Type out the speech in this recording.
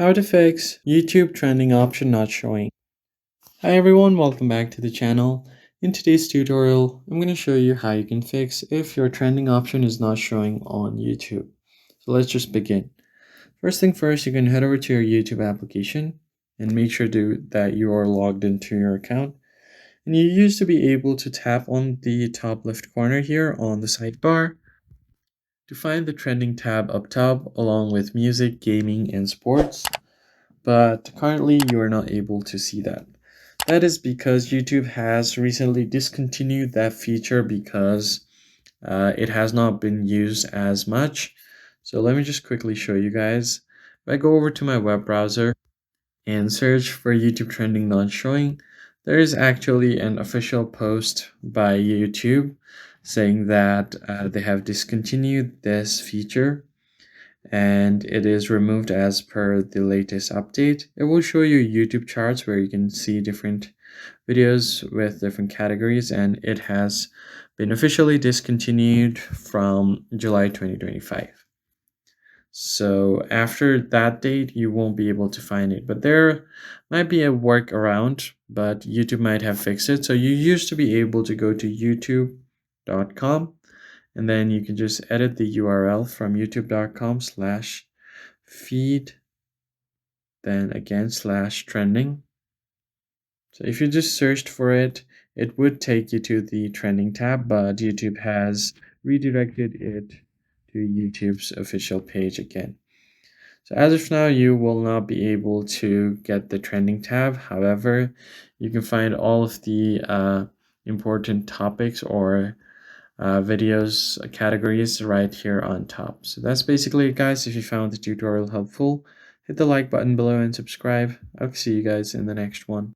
How to fix YouTube trending option not showing. Hi everyone, welcome back to the channel. In today's tutorial, I'm going to show you how you can fix if your trending option is not showing on YouTube. So let's just begin. First thing first, you can head over to your YouTube application and make sure that you are logged into your account. And you used to be able to tap on the top left corner here on the sidebar to find the trending tab up top along with music, gaming, and sports. But currently you are not able to see that. That is because YouTube has recently discontinued that feature because it has not been used as much. So let me just quickly show you guys. If I go over to my web browser and search for YouTube trending not showing, there is actually an official post by YouTube saying that they have discontinued this feature and it is removed as per the latest update. It will show you YouTube charts where you can see different videos with different categories, and it has been officially discontinued from July 2025. So after that date, you won't be able to find it, but there might be a workaround, but YouTube might have fixed it. So you used to be able to go to youtube.com and then you can just edit the URL from youtube.com/feed, then again /trending. So if you just searched for it, it would take you to the trending tab, but YouTube has redirected it to YouTube's official page again. So as of now, you will not be able to get the trending tab. However, you can find all of the important topics or videos categories right here on top. So that's basically it, guys. If you found the tutorial helpful, hit the like button below and subscribe. I'll see you guys in the next one.